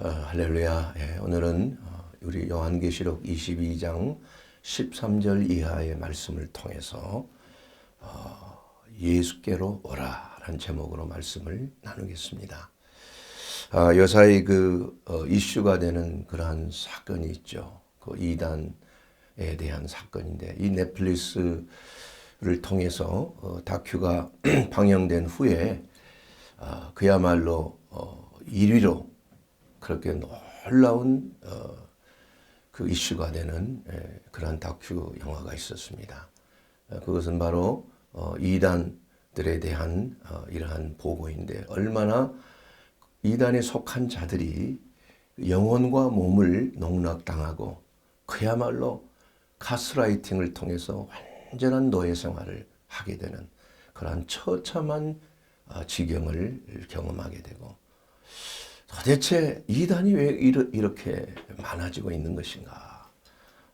할렐루야. 오늘은 우리 요한계시록 22장 13절 이하의 말씀을 통해서 예수께로 오라 라는 제목으로 말씀을 나누겠습니다. 요사이 이슈가 되는 그러한 사건이 있죠. 그 이단에 대한 사건인데, 이 넷플릭스를 통해서 다큐가 방영된 후에 그야말로 1위로 그렇게 놀라운 그 이슈가 되는 그러한 다큐 영화가 있었습니다. 그것은 바로 이단들에 대한 이러한 보고인데, 얼마나 이단에 속한 자들이 영혼과 몸을 농락당하고 그야말로 가스라이팅을 통해서 완전한 노예 생활을 하게 되는 그러한 처참한 지경을 경험하게 되고, 도대체 이단이 왜 이렇게 많아지고 있는 것인가,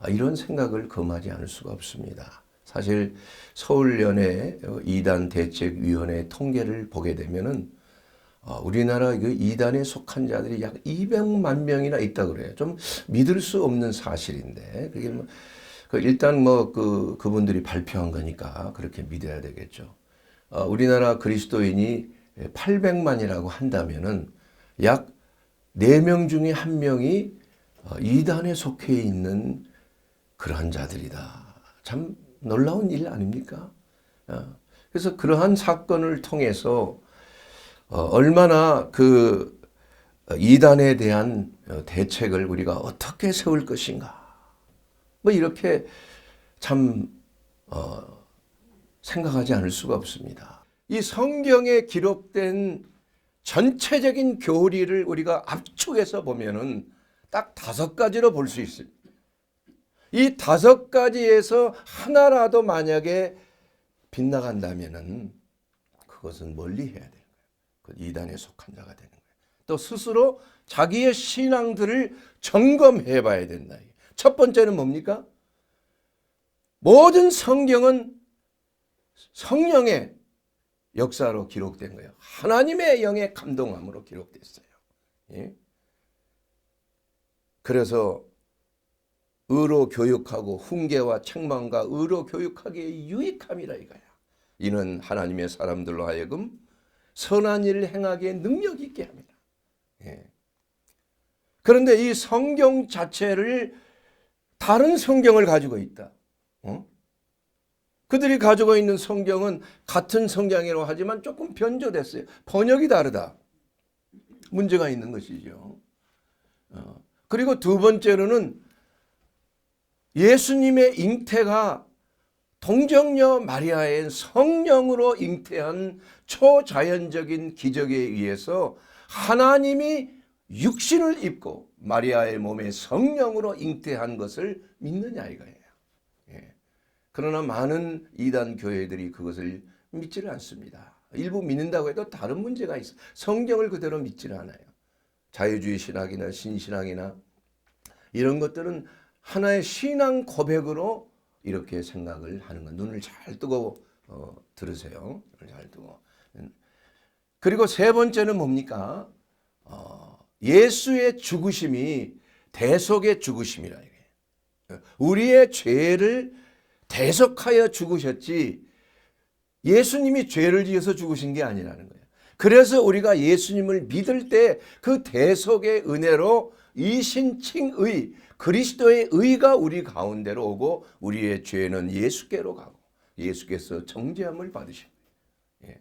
이런 생각을 금하지 않을 수가 없습니다. 사실 서울연의 이단 대책위원회 통계를 보게 되면은 우리나라 이단에 속한 자들이 약 200만 명이나 있다고 그래요. 좀 믿을 수 없는 사실인데, 그게 일단 그분들이 발표한 거니까 그렇게 믿어야 되겠죠. 우리나라 그리스도인이 800만이라고 한다면은 약 4명 중에 1명이 이단에 속해 있는 그러한 자들이다. 참 놀라운 일 아닙니까? 그래서 그러한 사건을 통해서 얼마나 그 이단에 대한 대책을 우리가 어떻게 세울 것인가, 이렇게 참 생각하지 않을 수가 없습니다. 이 성경에 기록된 전체적인 교리를 우리가 압축해서 보면은 딱 5가지로 볼 수 있습니다. 이 5가지에서 하나라도 만약에 빗나간다면은 그것은 멀리 해야 되는 거예요. 그 이단에 속한 자가 되는 거예요. 또 스스로 자기의 신앙들을 점검해 봐야 된다. 첫 번째는 뭡니까? 모든 성경은 성령의 역사로 기록된 거예요. 하나님의 영의 감동함으로 기록됐어요. 예? 그래서 의로 교육하고 훈계와 책망과 의로 교육하기에 유익함이라 이거야. 이는 하나님의 사람들로 하여금 선한 일을 행하기에 능력 있게 합니다. 예. 그런데 이 성경 자체를 다른 성경을 가지고 있다. 그들이 가지고 있는 성경은 같은 성경이라고 하지만 조금 변조됐어요. 번역이 다르다. 문제가 있는 것이죠. 그리고 두 번째로는 예수님의 잉태가 동정녀 마리아의 성령으로 잉태한 초자연적인 기적에 의해서 하나님이 육신을 입고 마리아의 몸에 성령으로 잉태한 것을 믿느냐 이거예요. 그러나 많은 이단 교회들이 그것을 믿지를 않습니다. 일부 믿는다고 해도 다른 문제가 있어. 성경을 그대로 믿지를 않아요. 자유주의 신학이나 신신학이나 이런 것들은 하나의 신앙 고백으로 이렇게 생각을 하는 건, 눈을 잘 뜨고 들으세요. 눈을 잘 뜨고. 그리고 세 번째는 뭡니까? 예수의 죽으심이 대속의 죽으심이라 이거예요. 우리의 죄를 대속하여 죽으셨지 예수님이 죄를 지어서 죽으신 게 아니라는 거예요. 그래서 우리가 예수님을 믿을 때 그 대속의 은혜로 이신칭의 그리스도의 의가 우리 가운데로 오고 우리의 죄는 예수께로 가고 예수께서 정죄함을 받으신 거예요.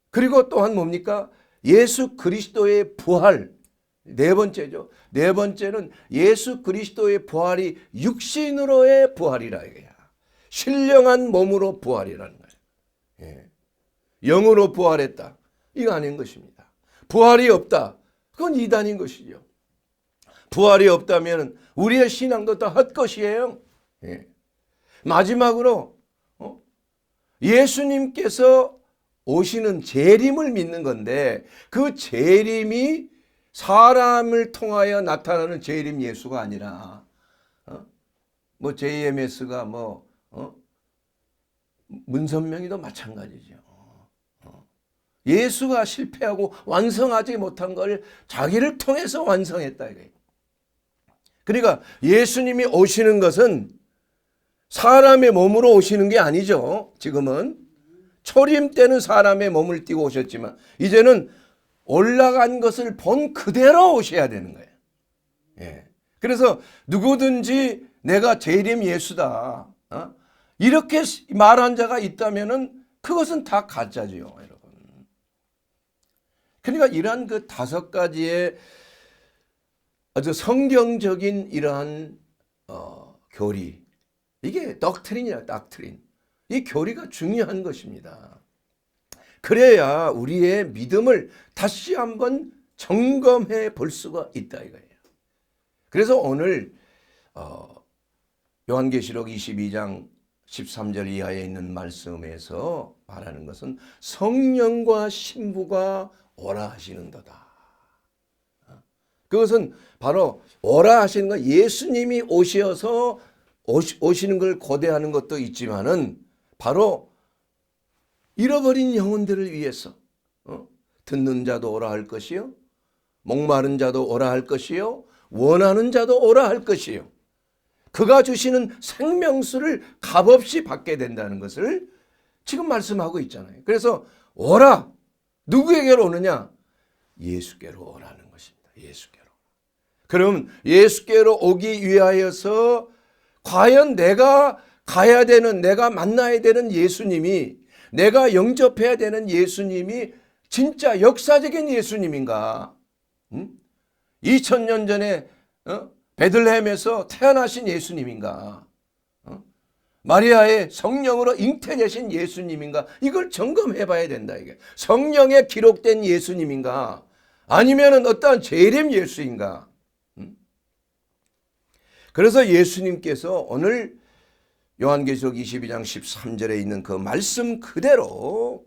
그리고 또한 뭡니까? 예수 그리스도의 부활. 네 번째죠. 네 번째는 예수 그리스도의 부활이 육신으로의 부활이라 이거야. 신령한 몸으로 부활이라는 거예요. 영으로 부활했다. 이거 아닌 것입니다. 부활이 없다. 그건 이단인 것이죠. 부활이 없다면 우리의 신앙도 다 헛것이에요. 마지막으로 예수님께서 오시는 재림을 믿는 건데, 그 재림이 사람을 통하여 나타나는 재림 예수가 아니라 JMS가 문선명이도 마찬가지죠. 예수가 실패하고 완성하지 못한 걸 자기를 통해서 완성했다 이거예요. 그러니까 예수님이 오시는 것은 사람의 몸으로 오시는 게 아니죠. 지금은 초림 때는 사람의 몸을 띠고 오셨지만 이제는 올라간 것을 본 그대로 오셔야 되는 거예요. 예. 그래서 누구든지 내가 재림 예수다, 이렇게 말한 자가 있다면은 그것은 다 가짜지요, 여러분. 그러니까 이러한 그 5가지의 아주 성경적인 이러한 교리, 이게 덕트린이야, 닥트린. 이 교리가 중요한 것입니다. 그래야 우리의 믿음을 다시 한번 점검해 볼 수가 있다 이거예요. 그래서 오늘 요한계시록 22장 13절 이하에 있는 말씀에서 말하는 것은 성령과 신부가 오라 하시는도다. 그것은 바로 오라 하시는 것, 예수님이 오셔서 오시는 걸 고대하는 것도 있지만은 바로 잃어버린 영혼들을 위해서 듣는 자도 오라 할 것이요, 목마른 자도 오라 할 것이요, 원하는 자도 오라 할 것이요, 그가 주시는 생명수를 값없이 받게 된다는 것을 지금 말씀하고 있잖아요. 그래서 오라, 누구에게로 오느냐? 예수께로 오라는 것입니다. 예수께로. 그럼 예수께로 오기 위하여서 과연 내가 가야 되는, 내가 만나야 되는 예수님이, 내가 영접해야 되는 예수님이 진짜 역사적인 예수님인가? 2000년 전에 베들레헴에서 태어나신 예수님인가? 마리아의 성령으로 잉태되신 예수님인가? 이걸 점검해 봐야 된다 이게. 성령에 기록된 예수님인가? 아니면은 어떠한 재림 예수인가? 그래서 예수님께서 오늘 요한계시록 22장 13절에 있는 그 말씀 그대로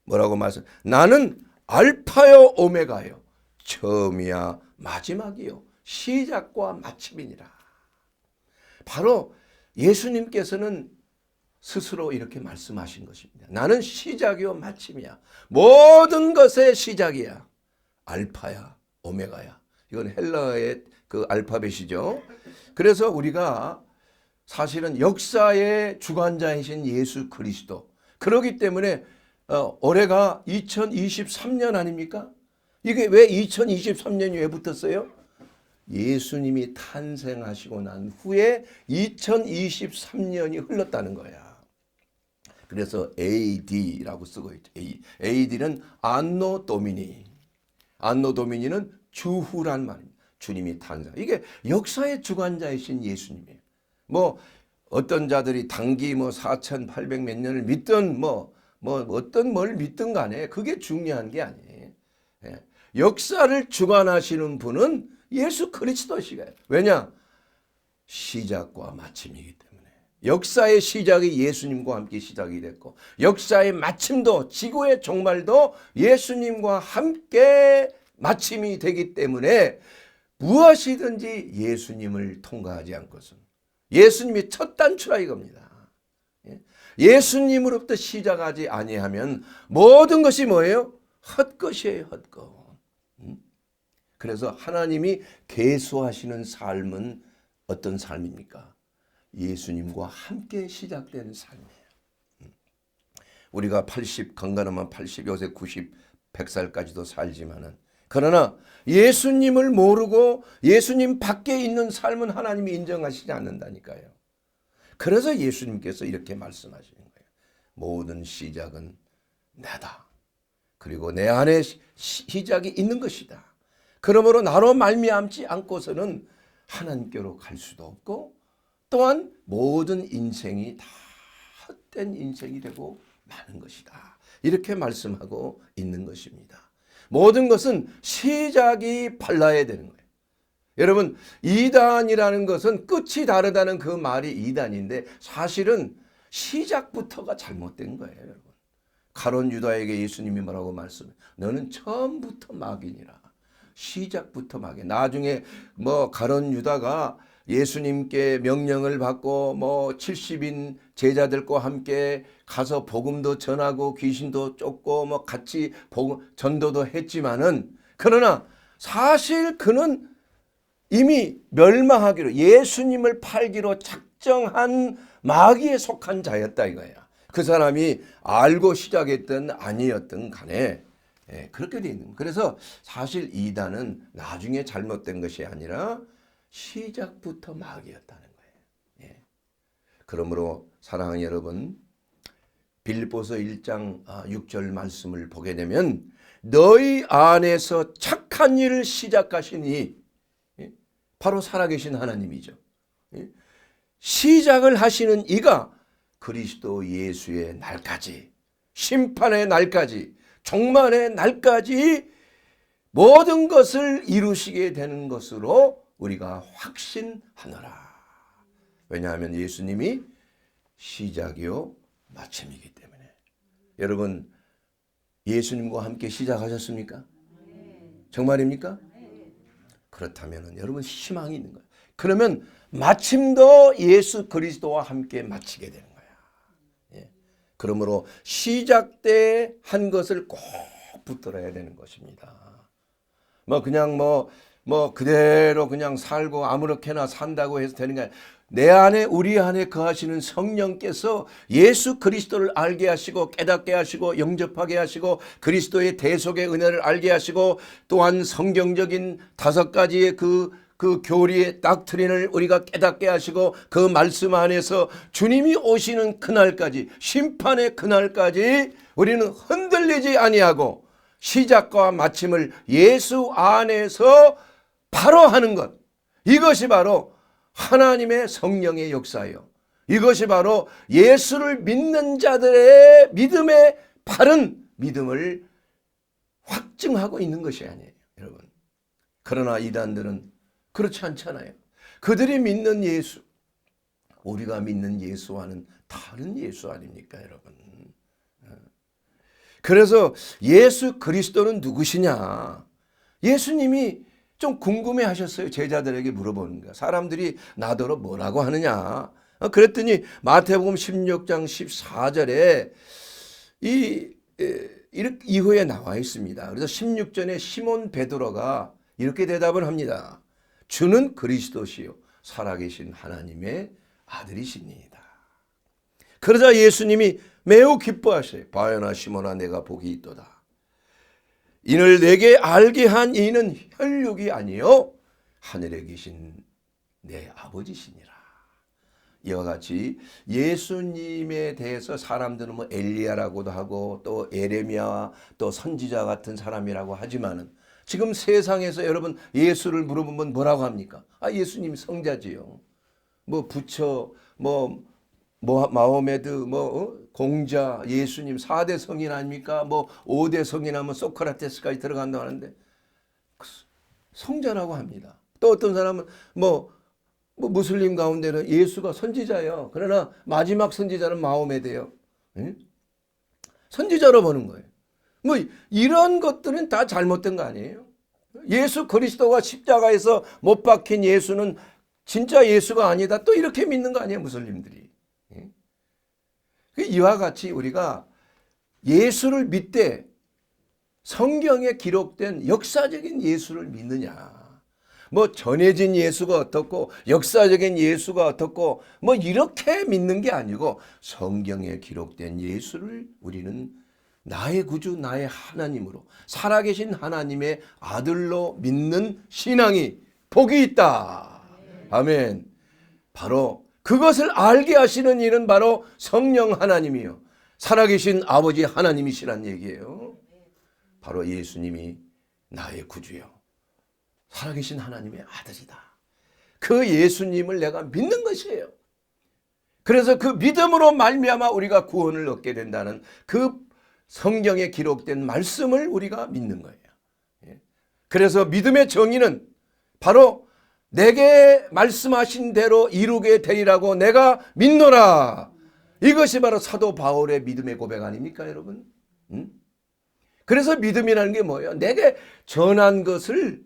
뭐라고 말씀? 나는 알파요 오메가요, 처음이야 마지막이요, 시작과 마침이니라. 바로 예수님께서는 스스로 이렇게 말씀하신 것입니다. 나는 시작이요 마침이야. 모든 것의 시작이야. 알파야 오메가야. 이건 헬라어의 그 알파벳이죠. 그래서 우리가 사실은 역사의 주관자이신 예수 그리스도, 그렇기 때문에 올해가 2023년 아닙니까? 이게 왜 2023년이 왜 붙었어요? 예수님이 탄생하시고 난 후에 2023년이 흘렀다는 거야. 그래서 AD라고 쓰고 있죠. AD는 안노 도미니. 안노 도미니는 주후란 말입니다. 주님이 탄생. 이게 역사의 주관자이신 예수님이에요. 뭐 어떤 자들이 단기 4,800 몇 년을 믿든 어떤 뭘 믿든 간에 그게 중요한 게 아니에요. 예. 역사를 주관하시는 분은 예수 그리스도시가요. 왜냐? 시작과 마침이기 때문에. 역사의 시작이 예수님과 함께 시작이 됐고, 역사의 마침도, 지구의 종말도 예수님과 함께 마침이 되기 때문에 무엇이든지 예수님을 통과하지 않고서는, 예수님이 첫 단추라 이겁니다. 예수님으로부터 시작하지 아니하면 모든 것이 뭐예요? 헛것이에요, 헛것. 그래서 하나님이 계수하시는 삶은 어떤 삶입니까? 예수님과 함께 시작되는 삶이에요. 우리가 80, 건강하면 80, 요새 90, 100살까지도 살지만은, 그러나 예수님을 모르고 예수님 밖에 있는 삶은 하나님이 인정하시지 않는다니까요. 그래서 예수님께서 이렇게 말씀하시는 거예요. 모든 시작은 나다. 그리고 내 안에 시작이 있는 것이다. 그러므로 나로 말미암지 않고서는 하나님께로 갈 수도 없고, 또한 모든 인생이 다 헛된 인생이 되고 마는 것이다. 이렇게 말씀하고 있는 것입니다. 모든 것은 시작이 발라야 되는 거예요. 여러분, 이단이라는 것은 끝이 다르다는 그 말이 이단인데 사실은 시작부터가 잘못된 거예요, 여러분. 가룟 유다에게 예수님이 뭐라고 말씀해요? 너는 처음부터 마귀니라. 시작부터 마귀. 나중에 가룟 유다가 예수님께 명령을 받고 뭐 70인 제자들과 함께 가서 복음도 전하고 귀신도 쫓고 뭐 같이 전도도 했지만은, 그러나 사실 그는 이미 멸망하기로, 예수님을 팔기로 작정한 마귀에 속한 자였다 이거야. 그 사람이 알고 시작했든 아니었든 간에 그렇게 돼 있는 거예요. 그래서 사실 이단은 나중에 잘못된 것이 아니라 시작부터 마귀였다는 거예요. 그러므로 사랑하는 여러분, 빌립보서 1장 6절 말씀을 보게 되면 너희 안에서 착한 일을 시작하시니, 바로 살아계신 하나님이죠. 시작을 하시는 이가 그리스도 예수의 날까지, 심판의 날까지, 종말의 날까지 모든 것을 이루시게 되는 것으로 우리가 확신하노라. 왜냐하면 예수님이 시작이요 마침이기 때문에. 여러분, 예수님과 함께 시작하셨습니까? 정말입니까? 그렇다면 여러분 희망이 있는 거예요. 그러면 마침도 예수 그리스도와 함께 마치게 되는 거야. 그러므로 시작 때 한 것을 꼭 붙들어야 되는 것입니다. 그냥 그대로 그냥 살고 아무렇게나 산다고 해서 되는 게 아니라, 내 안에, 우리 안에 거하시는 성령께서 예수 그리스도를 알게 하시고 깨닫게 하시고 영접하게 하시고 그리스도의 대속의 은혜를 알게 하시고, 또한 성경적인 5가지의 그 교리의 닥트린을 우리가 깨닫게 하시고, 그 말씀 안에서 주님이 오시는 그날까지, 심판의 그날까지 우리는 흔들리지 아니하고 시작과 마침을 예수 안에서 바로 하는 것, 이것이 바로 하나님의 성령의 역사예요. 이것이 바로 예수를 믿는 자들의 믿음의 바른 믿음을 확증하고 있는 것이 아니에요, 여러분. 그러나 이단들은 그렇지 않잖아요. 그들이 믿는 예수, 우리가 믿는 예수와는 다른 예수 아닙니까, 여러분? 그래서 예수 그리스도는 누구시냐? 예수님이 좀 궁금해 하셨어요. 제자들에게 물어보는 거야. 사람들이 나더러 뭐라고 하느냐? 그랬더니 마태복음 16장 14절에 이후에 나와 있습니다. 그래서 16절에 시몬 베드로가 이렇게 대답을 합니다. 주는 그리스도시요 살아계신 하나님의 아들이십니다. 그러자 예수님이 매우 기뻐하셔요. 바요나 시몬아, 내가 복이 있도다. 이를 내게 알게 한 이는 혈육이 아니요 하늘에 계신 내 아버지시니라. 이와 같이 예수님에 대해서 사람들은 엘리야라고도 하고 또 에레미야, 또 선지자 같은 사람이라고 하지만은, 지금 세상에서 여러분 예수를 물어보면 뭐라고 합니까? 예수님 성자지요. 부처, 마호메드, 공자, 예수님 4대 성인 아닙니까? 5대 성인 하면 소크라테스까지 들어간다고 하는데 성자라고 합니다. 또 어떤 사람은 무슬림 가운데는 예수가 선지자예요. 그러나 마지막 선지자는 마호메드예요. 선지자로 보는 거예요. 이런 것들은 다 잘못된 거 아니에요? 예수 그리스도가 십자가에서 못 박힌 예수는 진짜 예수가 아니다, 또 이렇게 믿는 거 아니에요, 무슬림들이? 이와 같이 우리가 예수를 믿되 성경에 기록된 역사적인 예수를 믿느냐, 전해진 예수가 어떻고 역사적인 예수가 어떻고 이렇게 믿는 게 아니고, 성경에 기록된 예수를 우리는 나의 구주, 나의 하나님으로, 살아계신 하나님의 아들로 믿는 신앙이 복이 있다. 아멘. 바로 그것을 알게 하시는 일은 바로 성령 하나님이요, 살아계신 아버지 하나님이시란 얘기예요. 바로 예수님이 나의 구주요, 살아계신 하나님의 아들이다. 그 예수님을 내가 믿는 것이에요. 그래서 그 믿음으로 말미암아 우리가 구원을 얻게 된다는 그 성경에 기록된 말씀을 우리가 믿는 거예요. 그래서 믿음의 정의는 바로 내게 말씀하신 대로 이루게 되리라고 내가 믿노라. 이것이 바로 사도 바울의 믿음의 고백 아닙니까, 여러분? 그래서 믿음이라는 게 뭐예요? 내게 전한 것을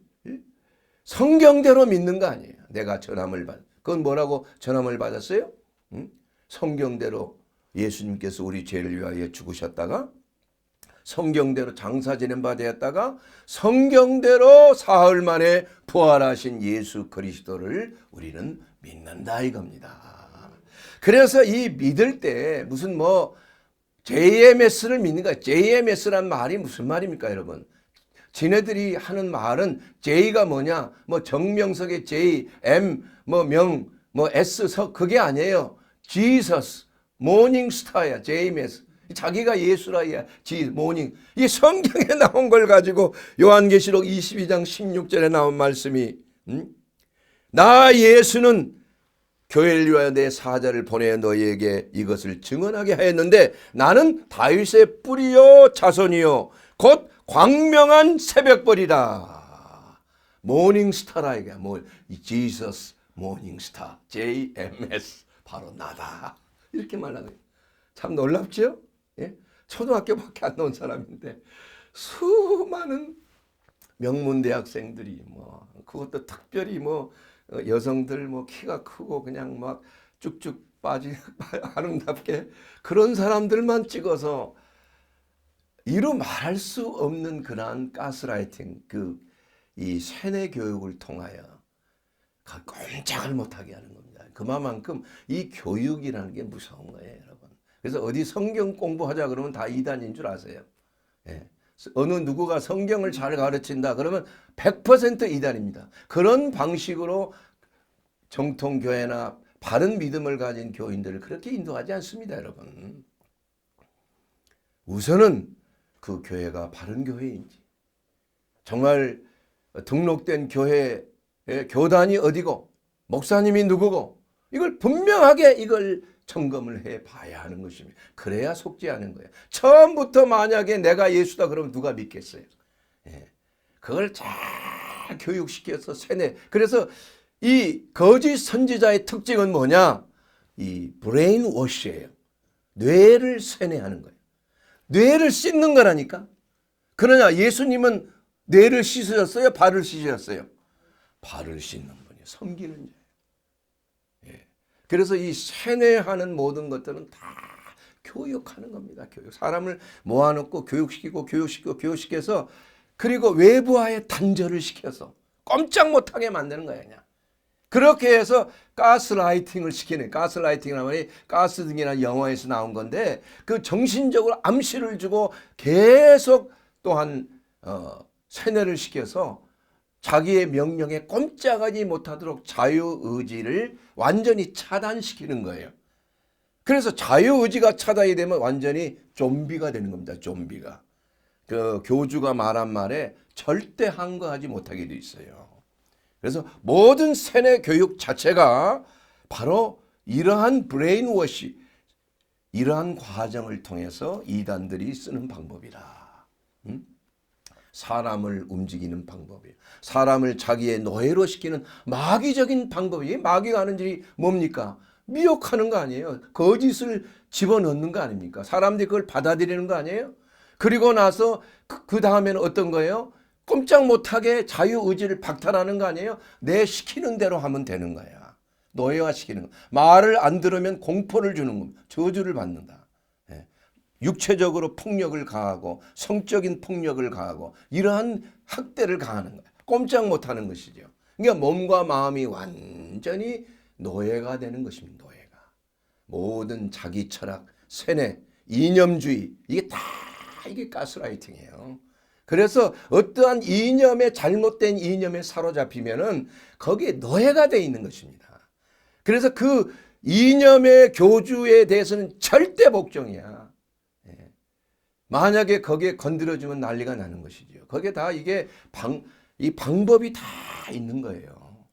성경대로 믿는 거 아니에요. 내가 전함을 받. 그건 뭐라고 전함을 받았어요? 응? 성경대로 예수님께서 우리 죄를 위하여 죽으셨다가 성경대로 장사 지낸 바 되었다가 성경대로 사흘 만에 부활하신 예수 그리스도를 우리는 믿는다 이겁니다. 그래서 이 믿을 때 무슨 뭐 JMS를 믿는 거야. JMS란 말이 무슨 말입니까, 여러분? 지네들이 하는 말은 J가 뭐냐? 뭐 정명석의 J, M, 뭐 명, 뭐 S, 석 그게 아니에요. Jesus, 모닝스타야, JMS. 자기가 예수라야, 모닝. 이 성경에 나온 걸 가지고 요한계시록 22장 16절에 나온 말씀이 나 예수는 교회를 위하여 내 사자를 보내 너희에게 이것을 증언하게 하였는데 나는 다윗의 뿌리요 자손이요 곧 광명한 새벽벌이다. 모닝스타라 이게 뭐 Jesus 모닝스타 JMS 바로 나다. 이렇게 말하는 거예요. 참 놀랍죠? 예? 초등학교밖에 안 나온 사람인데 수많은 명문 대학생들이 뭐 그것도 특별히 뭐 여성들 뭐 키가 크고 그냥 막 쭉쭉 아름답게 그런 사람들만 찍어서 이루 말할 수 없는 그러한 가스라이팅 이 세뇌 교육을 통하여 꼼짝을 못하게 하는 겁니다. 그만큼 이 교육이라는 게 무서운 거예요, 여러분. 그래서 어디 성경 공부하자 그러면 다 이단인 줄 아세요. 예. 어느 누구가 성경을 잘 가르친다 그러면 100% 이단입니다. 그런 방식으로 정통교회나 바른 믿음을 가진 교인들을 그렇게 인도하지 않습니다, 여러분. 우선은 그 교회가 바른 교회인지, 정말 등록된 교회의 교단이 어디고, 목사님이 누구고, 이걸 분명하게 이걸 점검을 해 봐야 하는 것입니다. 그래야 속지 않은 거예요. 처음부터 만약에 내가 예수다 그러면 누가 믿겠어요? 예. 그걸 잘 교육시켜서 세뇌. 그래서 이 거짓 선지자의 특징은 뭐냐? 이 브레인 워시예요. 뇌를 세뇌하는 거예요. 뇌를 씻는 거라니까. 그러냐 예수님은 뇌를 씻으셨어요? 발을 씻으셨어요? 발을 씻는 분이에요. 섬기는 자예요. 예. 그래서 이 세뇌하는 모든 것들은 다 교육하는 겁니다. 교육. 사람을 모아놓고 교육시켜서 그리고 외부와의 단절을 시켜서 꼼짝 못하게 만드는 거예요. 그냥. 그렇게 해서 가스라이팅을 시키는, 가스라이팅이라는 말이 가스등이라는 영화에서 나온 건데 그 정신적으로 암시를 주고 계속 또한 세뇌를 시켜서 자기의 명령에 꼼짝하지 못하도록 자유의지를 완전히 차단시키는 거예요. 그래서 자유의지가 차단이 되면 완전히 좀비가 되는 겁니다. 좀비가. 그 교주가 말한 말에 절대 항거하지 못하게 돼 있어요. 그래서 모든 세뇌 교육 자체가 바로 이러한 브레인워시, 이러한 과정을 통해서 이단들이 쓰는 방법이다. 사람을 움직이는 방법이에요. 사람을 자기의 노예로 시키는 마귀적인 방법이, 마귀가 하는 일이 뭡니까? 미혹하는 거 아니에요. 거짓을 집어넣는 거 아닙니까? 사람들이 그걸 받아들이는 거 아니에요? 그리고 나서 그 다음에는 어떤 거예요? 꼼짝 못하게 자유의지를 박탈하는 거 아니에요? 내 시키는 대로 하면 되는 거야. 노예화시키는 거. 말을 안 들으면 공포를 주는 겁니다. 저주를 받는다. 예. 육체적으로 폭력을 가하고 성적인 폭력을 가하고 이러한 학대를 가하는 거야. 꼼짝 못하는 것이죠. 그러니까 몸과 마음이 완전히 노예가 되는 것입니다. 노예가. 모든 자기 철학, 세뇌, 이념주의 이게 가스라이팅이에요. 그래서 어떠한 이념에 잘못된 이념에 사로잡히면은 거기에 노예가 되어 있는 것입니다. 그래서 그 이념의 교주에 대해서는 절대 복종이야. 예. 만약에 거기에 건드려주면 난리가 나는 것이죠. 거기에 다 이게 이 방법이 다 있는 거예요.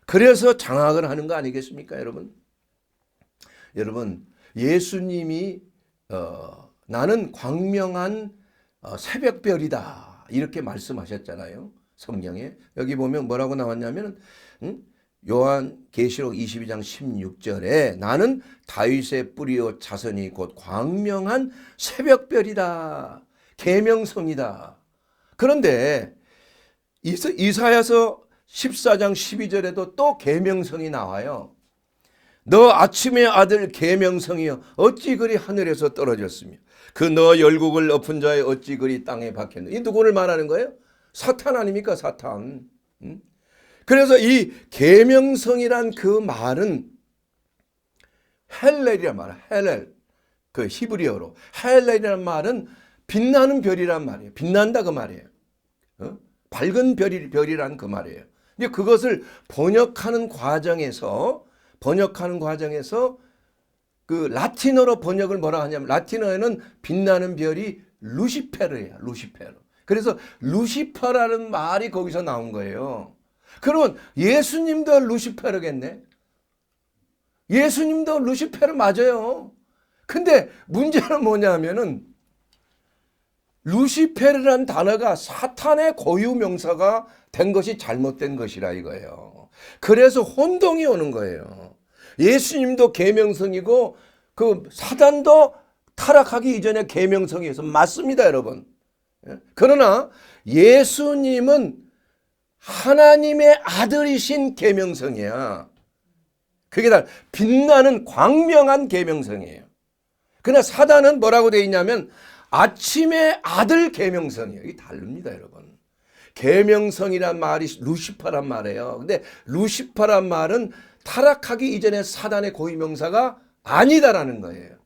그래서 장악을 하는 거 아니겠습니까, 여러분? 여러분, 예수님이 나는 광명한 새벽별이다 이렇게 말씀하셨잖아요. 성경에 여기 보면 뭐라고 나왔냐면 요한계시록 22장 16절에 나는 다윗의 뿌리요 자손이 곧 광명한 새벽별이다. 계명성이다. 그런데 이사야서 14장 12절에도 또 계명성이 나와요. 너 아침의 아들 계명성이여 어찌 그리 하늘에서 떨어졌으며 그 너 열국을 엎은 자의 어찌 그리 땅에 박혔느냐. 이 누구를 말하는 거예요? 사탄 아닙니까? 사탄. 그래서 이 계명성이란 그 말은 헬렐이란 말이에요. 헬렐. 그 히브리어로 헬렐이란 말은 빛나는 별이란 말이에요. 빛난다 그 말이에요. 밝은 별이란 그 말이에요. 근데 그것을 번역하는 과정에서 그 라틴어로 번역을 뭐라 하냐면 라틴어에는 빛나는 별이 루시페르예요. 루시페르. 그래서 루시퍼라는 말이 거기서 나온 거예요. 그러면 예수님도 루시페르겠네. 예수님도 루시페르 맞아요. 근데 문제는 뭐냐면은 루시페르라는 단어가 사탄의 고유 명사가 된 것이 잘못된 것이라 이거예요. 그래서 혼동이 오는 거예요. 예수님도 계명성이고 그 사단도 타락하기 이전에 계명성이어서 맞습니다, 여러분. 그러나 예수님은 하나님의 아들이신 계명성이야. 그게 다 빛나는 광명한 계명성이에요. 그러나 사단은 뭐라고 되어 있냐면 아침의 아들 계명성이에요. 이게 다릅니다, 여러분. 계명성이란 말이 루시퍼란 말이에요. 근데 루시퍼란 말은 타락하기 이전에 사단의 고유명사가 아니다라는 거예요.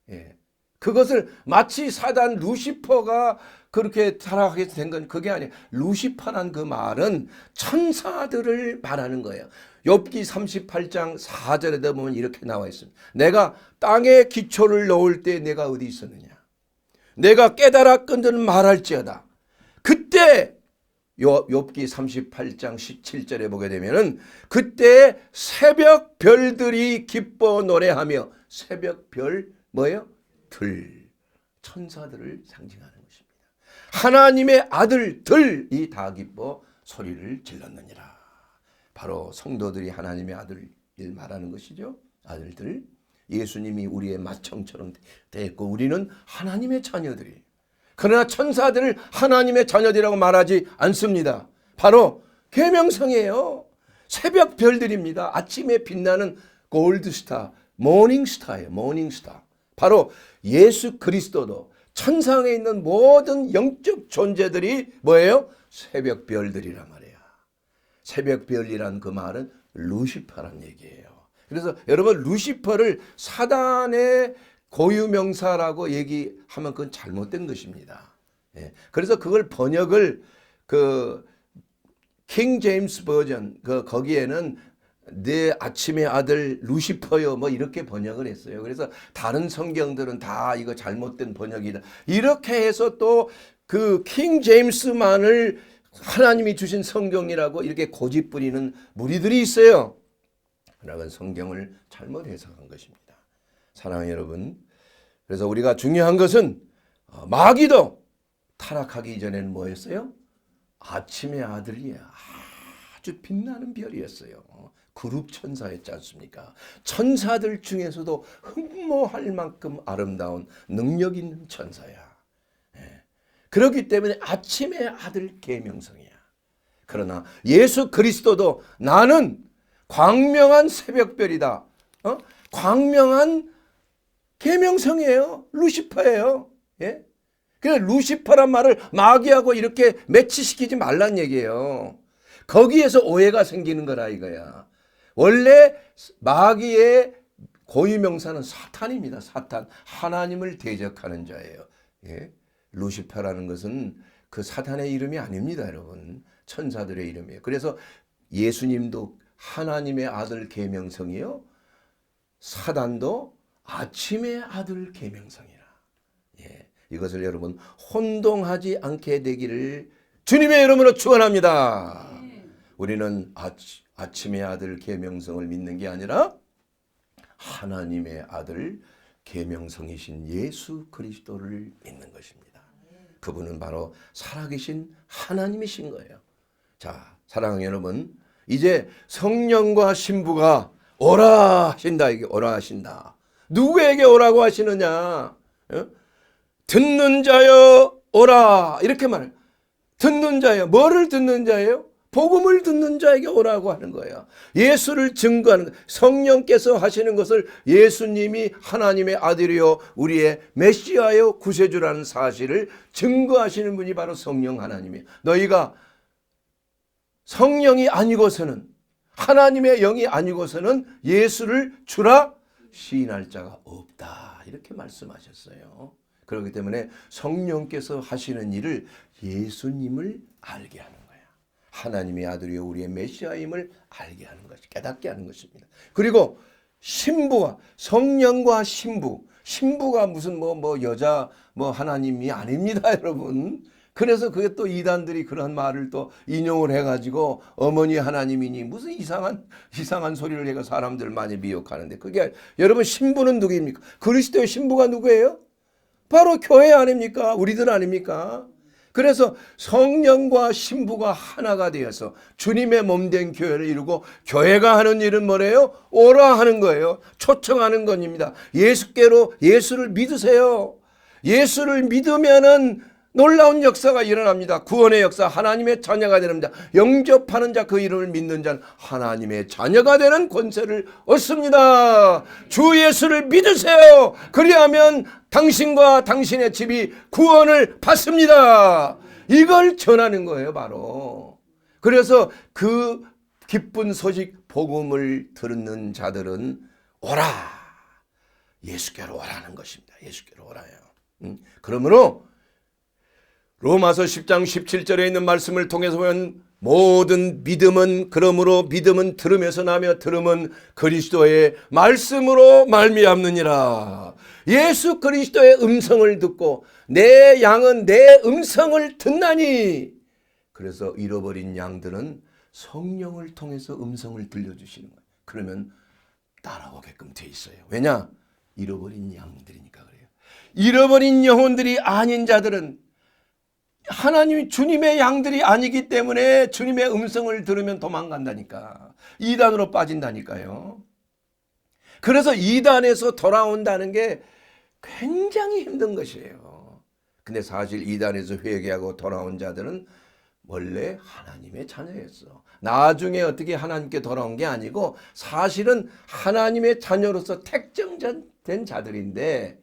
예. 그것을 마치 사단 루시퍼가 그렇게 타락하게 된 건 그게 아니에요. 루시퍼란 그 말은 천사들을 말하는 거예요. 욥기 38장 4절에도 보면 이렇게 나와 있습니다. 내가 땅에 기초를 놓을 때 내가 어디 있었느냐. 내가 깨달았건든 말할지어다. 그때 욥기 38장 17절에 보게 되면은 그때 새벽 별들이 기뻐 노래하며 새벽 별 뭐예요? 들 천사들을 상징하는 것입니다. 하나님의 아들들이 다 기뻐 소리를 질렀느니라. 바로 성도들이 하나님의 아들을 말하는 것이죠. 아들들. 예수님이 우리의 맏형처럼 됐고 우리는 하나님의 자녀들이. 그러나 천사들을 하나님의 자녀들이라고 말하지 않습니다. 바로 계명성이에요. 새벽 별들입니다. 아침에 빛나는 골드스타, 모닝스타예요. 모닝스타. 바로 예수 그리스도도 천상에 있는 모든 영적 존재들이 뭐예요? 새벽 별들이란 말이에요. 새벽 별이란 그 말은 루시퍼란 얘기예요. 그래서 여러분 루시퍼를 사단의 고유명사라고 얘기하면 그건 잘못된 것입니다. 예. 그래서 그걸 번역을 킹 제임스 버전 거기에는 내 아침의 아들 루시퍼요 뭐 이렇게 번역을 했어요. 그래서 다른 성경들은 다 이거 잘못된 번역이다. 이렇게 해서 또 그 킹 제임스만을 하나님이 주신 성경이라고 이렇게 고집 부리는 무리들이 있어요. 그러나 성경을 잘못 해석한 것입니다. 사랑하는 여러분, 그래서 우리가 중요한 것은 마귀도 타락하기 이전에는 뭐였어요? 아침의 아들이야. 아주 빛나는 별이었어요. 그룹 천사였지 않습니까? 천사들 중에서도 흠모할 만큼 아름다운 능력 있는 천사야. 예. 그렇기 때문에 아침의 아들 계명성이야. 그러나 예수 그리스도도 나는 광명한 새벽별이다. 광명한 계명성이에요. 루시퍼예요. 예? 그래서 루시퍼란 말을 마귀하고 이렇게 매치시키지 말란 얘기예요. 거기에서 오해가 생기는 거라 이거야. 원래 마귀의 고유명사는 사탄입니다. 사탄. 하나님을 대적하는 자예요. 예? 루시퍼라는 것은 그 사탄의 이름이 아닙니다, 여러분. 천사들의 이름이에요. 그래서 예수님도 하나님의 아들 계명성이요. 사단도 아침의 아들 계명성이라. 예, 이것을 여러분 혼동하지 않게 되기를 주님의 이름으로 축원합니다. 우리는 아침의 아들 계명성을 믿는 게 아니라 하나님의 아들 계명성이신 예수 그리스도를 믿는 것입니다. 그분은 바로 살아계신 하나님이신 거예요. 자, 사랑하는 여러분, 이제 성령과 신부가 오라 하신다. 이게 오라 하신다. 누구에게 오라고 하시느냐? 듣는 자여 오라. 이렇게 말해요. 듣는 자여. 뭐를 듣는 자예요? 복음을 듣는 자에게 오라고 하는 거예요. 예수를 증거하는 거예요. 성령께서 하시는 것을 예수님이 하나님의 아들이요 우리의 메시아요 구세주라는 사실을 증거하시는 분이 바로 성령 하나님이에요. 너희가 성령이 아니고서는, 하나님의 영이 아니고서는 예수를 주라 시인할 자가 없다, 이렇게 말씀하셨어요. 그렇기 때문에 성령께서 하시는 일을 예수님을 알게 하는 거예요. 하나님의 아들이요 우리의 메시아임을 알게 하는 것이, 깨닫게 하는 것입니다. 그리고 신부와, 성령과 신부가 무슨 여자 하나님이 아닙니다, 여러분. 그래서 그게 또 이단들이 그런 말을 또 인용을 해가지고 어머니 하나님이니 무슨 이상한 소리를 해가 사람들 많이 미혹하는데, 그게 여러분, 신부는 누구입니까? 그리스도의 신부가 누구예요? 바로 교회 아닙니까? 우리들 아닙니까? 그래서 성령과 신부가 하나가 되어서 주님의 몸된 교회를 이루고, 교회가 하는 일은 뭐래요? 오라 하는 거예요. 초청하는 겁니다. 예수께로, 예수를 믿으세요. 예수를 믿으면은 놀라운 역사가 일어납니다. 구원의 역사, 하나님의 자녀가 되는 자, 영접하는 자, 그 이름을 믿는 자는 하나님의 자녀가 되는 권세를 얻습니다. 주 예수를 믿으세요. 그리하면 당신과 당신의 집이 구원을 받습니다. 이걸 전하는 거예요, 바로. 그래서 그 기쁜 소식, 복음을 듣는 자들은 오라, 예수께로 오라는 것입니다. 예수께로 오라요. 그러므로 로마서 10장 17절에 있는 말씀을 통해서 보면, 모든 믿음은, 그러므로 믿음은 들음에서 나며 들음은 그리스도의 말씀으로 말미암느니라. 예수 그리스도의 음성을 듣고 내 양은 내 음성을 듣나니. 그래서 잃어버린 양들은 성령을 통해서 음성을 들려주시는 거예요. 그러면 따라오게끔 돼 있어요. 왜냐? 잃어버린 양들이니까 그래요. 잃어버린 영혼들이 아닌 자들은, 하나님이 주님의 양들이 아니기 때문에 주님의 음성을 들으면 도망간다니까. 이단으로 빠진다니까요. 그래서 이단에서 돌아온다는 게 굉장히 힘든 것이에요. 근데 사실 이단에서 회개하고 돌아온 자들은 원래 하나님의 자녀였어. 나중에 어떻게 하나님께 돌아온 게 아니고 사실은 하나님의 자녀로서 택정된 자들인데,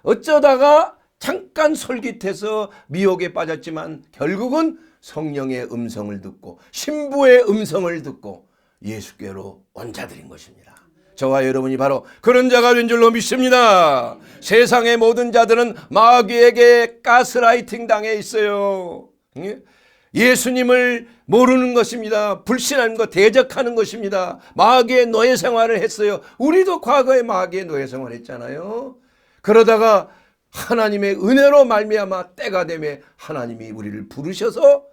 어쩌다가 잠깐 솔깃해서 미혹에 빠졌지만 결국은 성령의 음성을 듣고 신부의 음성을 듣고 예수께로 온 자들인 것입니다. 저와 여러분이 바로 그런 자가 된 줄로 믿습니다. 세상의 모든 자들은 마귀에게 가스라이팅 당해 있어요. 예수님을 모르는 것입니다. 불신하는 것, 대적하는 것입니다. 마귀의 노예 생활을 했어요. 우리도 과거에 마귀의 노예 생활을 했잖아요. 그러다가 하나님의 은혜로 말미암아 때가 되매 하나님이 우리를 부르셔서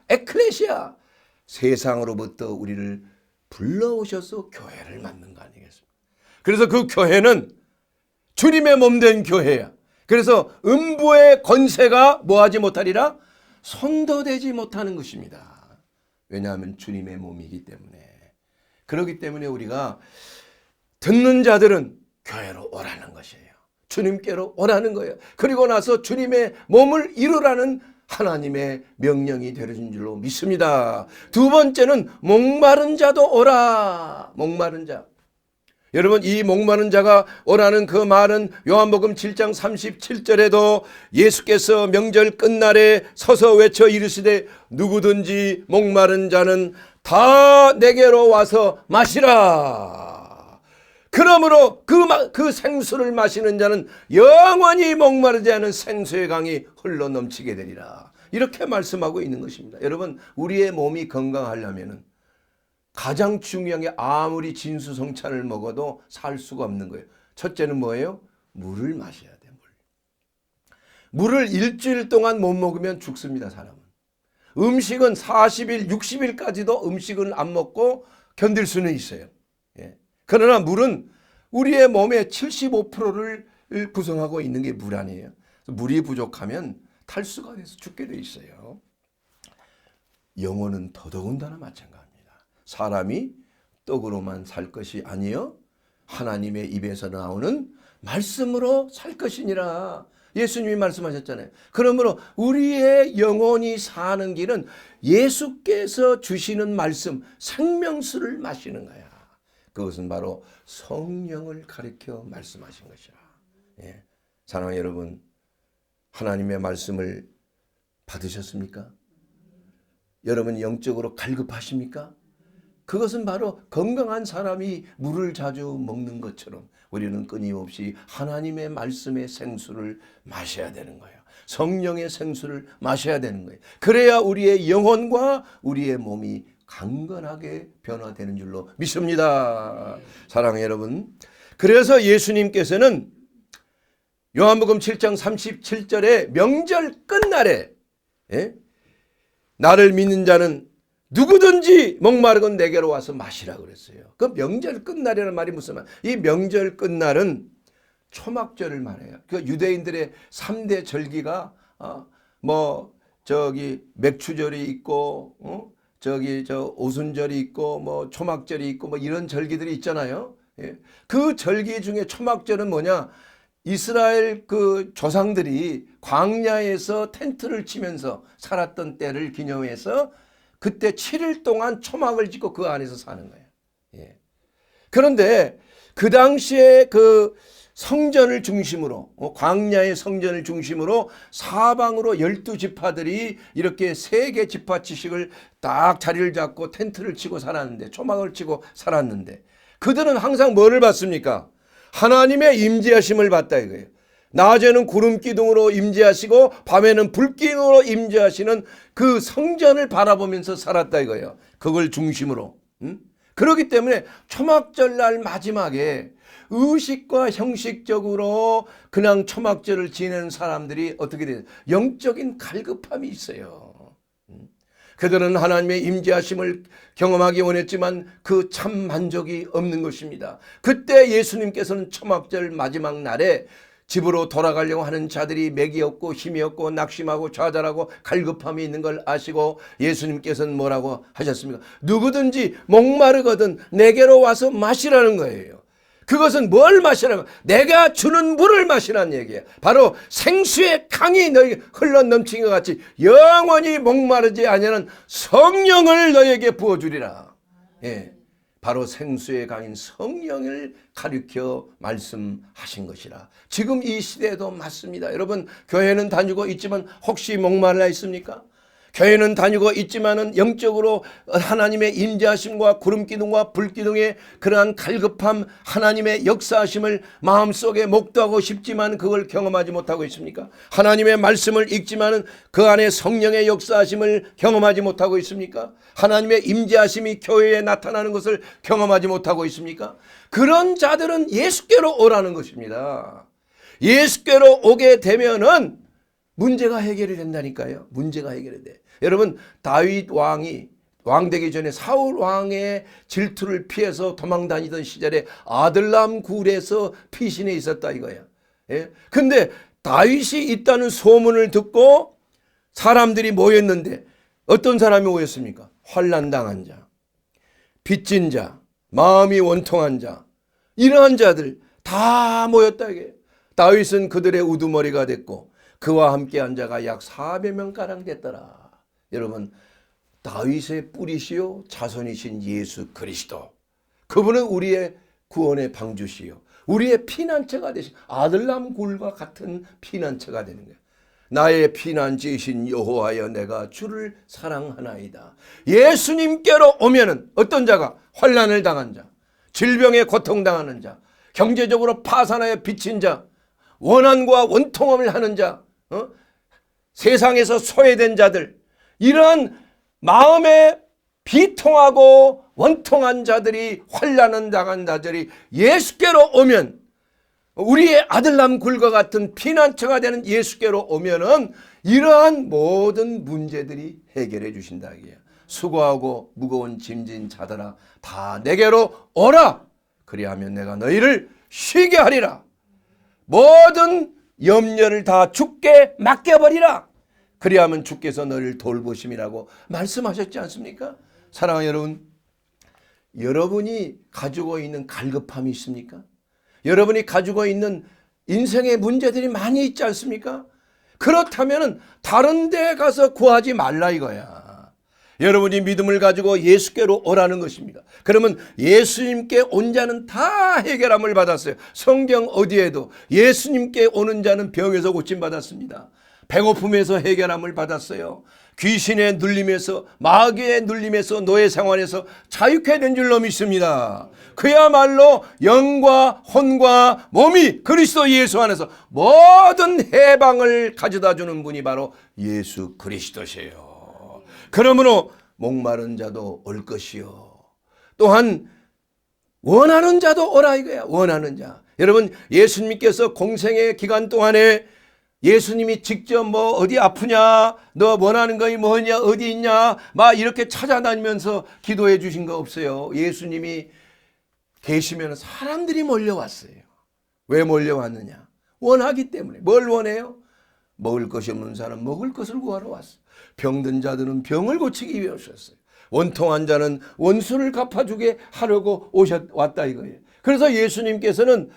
에클레시아, 세상으로부터 우리를 불러오셔서 교회를 만든 거 아니겠습니까? 그래서 그 교회는 주님의 몸된 교회야. 그래서 음부의 권세가 뭐하지 못하리라? 손도되지 못하는 것입니다. 왜냐하면 주님의 몸이기 때문에. 그렇기 때문에 우리가 듣는 자들은 교회로 오라는 것이에요. 주님께로 오라는 거예요. 그리고 나서 주님의 몸을 이루라는 하나님의 명령이 되어진 줄로 믿습니다. 두 번째는 목마른 자도 오라. 목마른 자. 여러분, 이 목마른 자가 오라는 그 말은 요한복음 7장 37절에도 예수께서 명절 끝날에 서서 외쳐 이르시되 누구든지 목마른 자는 다 내게로 와서 마시라. 그러므로 그 생수를 마시는 자는 영원히 목마르지 않은 생수의 강이 흘러 넘치게 되리라. 이렇게 말씀하고 있는 것입니다. 여러분, 우리의 몸이 건강하려면 가장 중요한 게, 아무리 진수성찬을 먹어도 살 수가 없는 거예요. 첫째는 뭐예요? 물을 마셔야 돼요. 물을 일주일 동안 못 먹으면 죽습니다, 사람은. 음식은 40일, 60일까지도 음식을 안 먹고 견딜 수는 있어요. 그러나 물은 우리의 몸의 75%를 구성하고 있는 게 물 아니에요. 물이 부족하면 탈수가 돼서 죽게 돼 있어요. 영혼은 더더군다나 마찬가지입니다. 사람이 떡으로만 살 것이 아니요 하나님의 입에서 나오는 말씀으로 살 것이니라. 예수님이 말씀하셨잖아요. 그러므로 우리의 영혼이 사는 길은 예수께서 주시는 말씀, 생명수를 마시는 거야. 그것은 바로 성령을 가리켜 말씀하신 것이라. 예. 사랑하는 여러분, 하나님의 말씀을 받으셨습니까? 여러분 영적으로 갈급하십니까? 그것은 바로 건강한 사람이 물을 자주 먹는 것처럼 우리는 끊임없이 하나님의 말씀의 생수를 마셔야 되는 거예요. 성령의 생수를 마셔야 되는 거예요. 그래야 우리의 영혼과 우리의 몸이 강건하게 변화되는 줄로 믿습니다. 사랑하는 여러분, 그래서 예수님께서는 요한복음 7장 37절에 명절 끝날에 나를 믿는 자는 누구든지 목마르건 내게로 와서 마시라 그랬어요. 그 명절 끝날이라는 말이 무슨 말? 이 명절 끝날은 초막절을 말해요. 그 유대인들의 3대 절기가 맥추절이 있고 오순절이 있고 초막절이 있고 이런 절기들이 있잖아요. 그 절기 중에 초막절은 뭐냐? 이스라엘 그 조상들이 광야에서 텐트를 치면서 살았던 때를 기념해서 그때 7일 동안 초막을 짓고 그 안에서 사는 거예요. 예. 그런데 그 당시에 그 성전을 중심으로 광야의 성전을 중심으로 사방으로 12지파들이 이렇게 3개 지파지식을 딱 자리를 잡고 텐트를 치고 살았는데, 초막을 치고 살았는데, 그들은 항상 뭐를 받습니까? 하나님의 임재하심을 받다 이거예요. 낮에는 구름 기둥으로 임재하시고 밤에는 불기둥으로 임재하시는 그 성전을 바라보면서 살았다 이거예요. 그걸 중심으로. 그렇기 때문에 초막절날 마지막에 의식과 형식적으로 그냥 초막절을 지내는 사람들이 어떻게 돼요? 영적인 갈급함이 있어요. 그들은 하나님의 임재하심을 경험하기 원했지만 그 참 만족이 없는 것입니다. 그때 예수님께서는 초막절 마지막 날에 집으로 돌아가려고 하는 자들이 맥이 없고 힘이 없고 낙심하고 좌절하고 갈급함이 있는 걸 아시고 예수님께서는 뭐라고 하셨습니까? 누구든지 목마르거든 내게로 와서 마시라는 거예요. 그것은 뭘 마시라고? 내가 주는 물을 마시라는 얘기예요. 바로 생수의 강이 너에게 흘러 넘치는 것 같이 영원히 목마르지 아니하는 성령을 너에게 부어주리라. 예, 바로 생수의 강인 성령을 가리켜 말씀하신 것이라. 지금 이 시대에도 맞습니다. 여러분, 교회는 다니고 있지만 혹시 목말라 있습니까? 교회는 다니고 있지만은 영적으로 하나님의 임재하심과 구름기둥과 불기둥의 그러한 갈급함, 하나님의 역사하심을 마음속에 목도하고 싶지만 그걸 경험하지 못하고 있습니까? 하나님의 말씀을 읽지만은 그 안에 성령의 역사하심을 경험하지 못하고 있습니까? 하나님의 임재하심이 교회에 나타나는 것을 경험하지 못하고 있습니까? 그런 자들은 예수께로 오라는 것입니다. 예수께로 오게 되면은 문제가 해결이 된다니까요. 문제가 해결이 돼. 여러분, 다윗 왕이 왕 되기 전에 사울 왕의 질투를 피해서 도망 다니던 시절에 아들람 굴에서 피신해 있었다 이거야. 예? 근데 다윗이 있다는 소문을 듣고 사람들이 모였는데 어떤 사람이 모였습니까? 환난 당한 자, 빚진 자, 마음이 원통한 자, 이러한 자들 다 모였다 이게. 다윗은 그들의 우두머리가 됐고 그와 함께한 자가 약 400명가량 됐더라. 여러분, 다윗의 뿌리시요 자손이신 예수 그리스도, 그분은 우리의 구원의 방주시요 우리의 피난처가 되신 아들람 굴과 같은 피난처가 되는 거예요. 나의 피난지이신 여호와여 내가 주를 사랑하나이다. 예수님께로 오면은 어떤 자가? 환난을 당한 자, 질병에 고통당하는 자, 경제적으로 파산하여 비친 자, 원한과 원통함을 하는 자, 세상에서 소외된 자들, 이러한 마음에 비통하고 원통한 자들이, 환난을 당한 자들이 예수께로 오면, 우리의 아들람 굴과 같은 피난처가 되는 예수께로 오면은 이러한 모든 문제들이 해결해 주신다 이게요. 수고하고 무거운 짐진 자들아 다 내게로 오라. 그리하면 내가 너희를 쉬게 하리라. 모든 염려를 다 주께 맡겨버리라. 그리하면 주께서 너를 돌보심이라고 말씀하셨지 않습니까? 사랑하는 여러분, 여러분이 가지고 있는 갈급함이 있습니까? 여러분이 가지고 있는 인생의 문제들이 많이 있지 않습니까? 그렇다면 다른 데 가서 구하지 말라 이거야. 여러분이 믿음을 가지고 예수께로 오라는 것입니다. 그러면 예수님께 온 자는 다 해결함을 받았어요. 성경 어디에도 예수님께 오는 자는 병에서 고침받았습니다. 배고픔에서 해결함을 받았어요. 귀신의 눌림에서, 마귀의 눌림에서, 노예 생활에서 자유케 된 줄로 믿습니다. 그야말로 영과 혼과 몸이 그리스도 예수 안에서 모든 해방을 가져다 주는 분이 바로 예수 그리스도시에요. 그러므로 목마른 자도 올 것이요, 또한 원하는 자도 오라 이거야. 원하는 자. 여러분, 예수님께서 공생의 기간 동안에 예수님이 직접 뭐 어디 아프냐, 너 원하는 것이 뭐냐, 어디 있냐 막 이렇게 찾아다니면서 기도해 주신 거 없어요. 예수님이 계시면 사람들이 몰려왔어요. 왜 몰려왔느냐? 원하기 때문에. 뭘 원해요? 먹을 것이 없는 사람 먹을 것을 구하러 왔어요. 병든 자들은 병을 고치기 위해 오셨어요. 원통한 자는 원수를 갚아주게 하려고 왔다 이거예요. 그래서 예수님께서는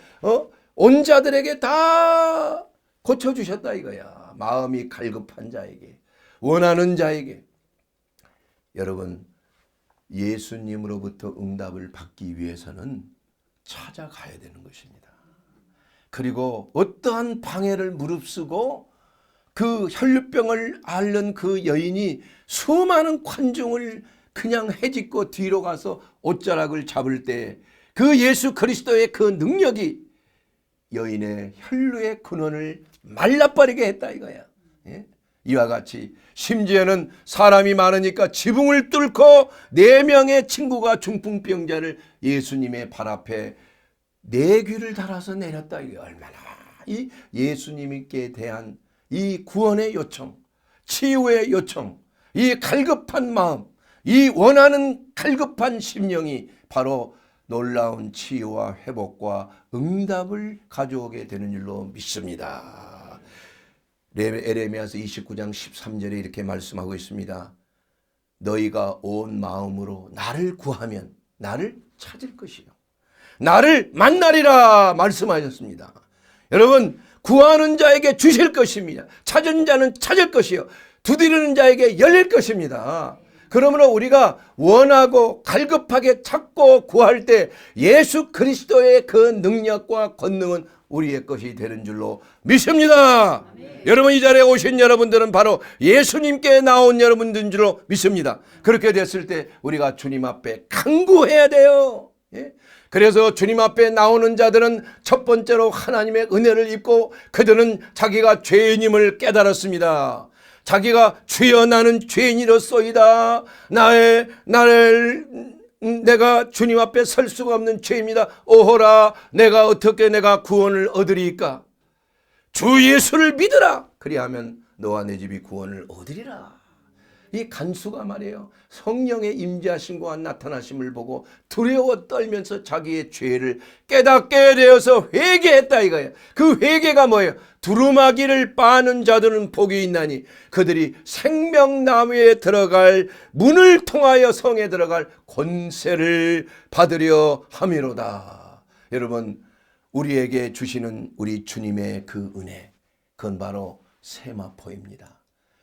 온 자들에게 다 고쳐주셨다 이거야. 마음이 갈급한 자에게, 원하는 자에게. 여러분, 예수님으로부터 응답을 받기 위해서는 찾아가야 되는 것입니다. 그리고 어떠한 방해를 무릅쓰고 그 혈류병을 앓는 그 여인이 수많은 관중을 그냥 헤집고 뒤로 가서 옷자락을 잡을 때 그 예수 그리스도의 그 능력이 여인의 혈류의 근원을 말라버리게 했다 이거야. 예? 이와 같이 심지어는 사람이 많으니까 지붕을 뚫고 4명의 친구가 중풍병자를 예수님의 발 앞에 네 귀를 달아서 내렸다. 이게 얼마나 이 예수님께 대한 이 구원의 요청, 치유의 요청, 이 갈급한 마음, 이 원하는 갈급한 심령이 바로 놀라운 치유와 회복과 응답을 가져오게 되는 줄로 믿습니다. 에레미야서 29장 13절에 이렇게 말씀하고 있습니다. 너희가 온 마음으로 나를 구하면 나를 찾을 것이요, 나를 만나리라 말씀하셨습니다. 여러분, 구하는 자에게 주실 것입니다. 찾은 자는 찾을 것이요, 두드리는 자에게 열릴 것입니다. 그러므로 우리가 원하고 갈급하게 찾고 구할 때 예수 그리스도의 그 능력과 권능은 우리의 것이 되는 줄로 믿습니다. 여러분, 이 자리에 오신 여러분들은 바로 예수님께 나온 여러분들인 줄로 믿습니다. 그렇게 됐을 때 우리가 주님 앞에 간구해야 돼요. 예? 그래서 주님 앞에 나오는 자들은 첫 번째로 하나님의 은혜를 입고 그들은 자기가 죄인임을 깨달았습니다. 자기가 주여 나는 죄인이로소이다. 내가 주님 앞에 설 수가 없는 죄입니다. 오호라, 내가 구원을 얻으리이까? 주 예수를 믿으라. 그리하면 너와 내 집이 구원을 얻으리라. 이 간수가 말이에요, 성령의 임재하심과 나타나심을 보고 두려워 떨면서 자기의 죄를 깨닫게 되어서 회개했다 이거예요. 그 회개가 뭐예요? 두루마기를 빠는 자들은 복이 있나니 그들이 생명나무에 들어갈 문을 통하여 성에 들어갈 권세를 받으려 함이로다. 여러분, 우리에게 주시는 우리 주님의 그 은혜, 그건 바로 세마포입니다.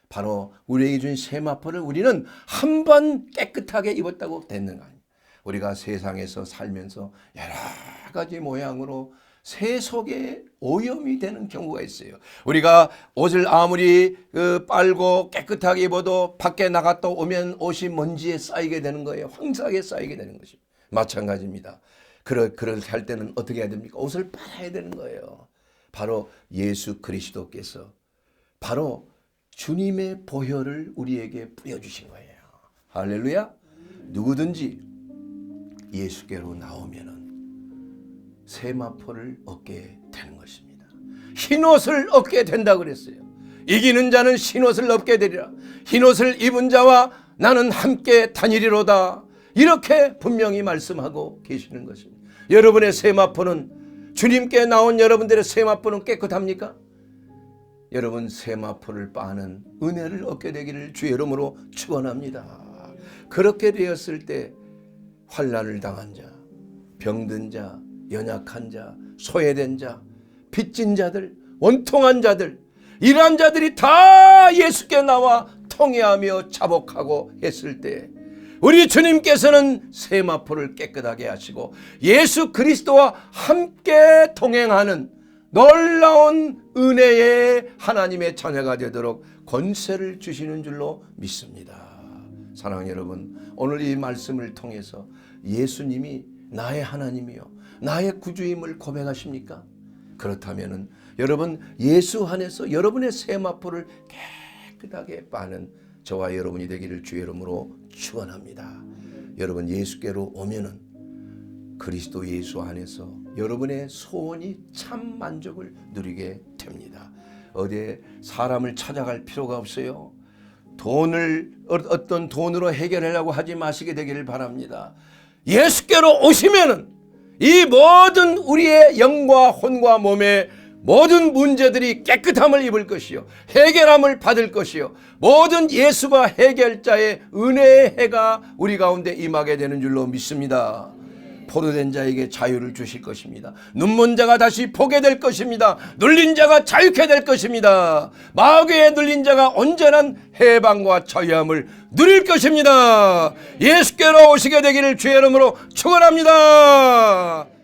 바로 우리에게 준 세마포를 우리는 한 번 깨끗하게 입었다고 됐는 거 아니에요. 우리가 세상에서 살면서 여러 가지 모양으로 새 속에 오염이 되는 경우가 있어요. 우리가 옷을 아무리 빨고 깨끗하게 입어도 밖에 나갔다 오면 옷이 먼지에 쌓이게 되는 거예요. 황사하게 쌓이게 되는 것입니다. 마찬가지입니다. 그렇게 할 때는 어떻게 해야 됩니까? 옷을 빨아야 되는 거예요. 바로 예수 그리스도께서 바로 주님의 보혈을 우리에게 뿌려주신 거예요. 할렐루야. 누구든지 예수께로 나오면은 세마포를 얻게 되는 것입니다. 흰옷을 얻게 된다고 그랬어요. 이기는 자는 흰옷을 얻게 되리라. 흰옷을 입은 자와 나는 함께 다니리로다. 이렇게 분명히 말씀하고 계시는 것입니다. 여러분의 세마포는, 주님께 나온 여러분들의 세마포는 깨끗합니까? 여러분, 세마포를 빠는 은혜를 얻게 되기를 주의 이름으로 축원합니다. 그렇게 되었을 때 환난을 당한 자, 병든 자, 연약한 자, 소외된 자, 빚진 자들, 원통한 자들, 이러한 자들이 다 예수께 나와 통회하며 자복하고 했을 때 우리 주님께서는 세마포를 깨끗하게 하시고 예수 그리스도와 함께 동행하는 놀라운 은혜의 하나님의 자녀가 되도록 권세를 주시는 줄로 믿습니다. 사랑하는 여러분, 오늘 이 말씀을 통해서 예수님이 나의 하나님이요 나의 구주임을 고백하십니까? 그렇다면 여러분 예수 안에서 여러분의 세마포를 깨끗하게 빠는 저와 여러분이 되기를 주의 이름으로 축원합니다. 여러분 예수께로 오면은 그리스도 예수 안에서 여러분의 소원이 참 만족을 누리게 됩니다. 어디에 사람을 찾아갈 필요가 없어요. 돈을 어떤 돈으로 해결하려고 하지 마시게 되기를 바랍니다. 예수께로 오시면은 이 모든 우리의 영과 혼과 몸의 모든 문제들이 깨끗함을 입을 것이요 해결함을 받을 것이요 모든 예수가 해결자의 은혜의 해가 우리 가운데 임하게 되는 줄로 믿습니다. 포로된 자에게 자유를 주실 것입니다. 눈먼 자가 다시 보게 될 것입니다. 눌린 자가 자유케 될 것입니다. 마귀에 눌린 자가 온전한 해방과 자유함을 누릴 것입니다. 예수께로 오시게 되기를 주의 이름으로 축원합니다.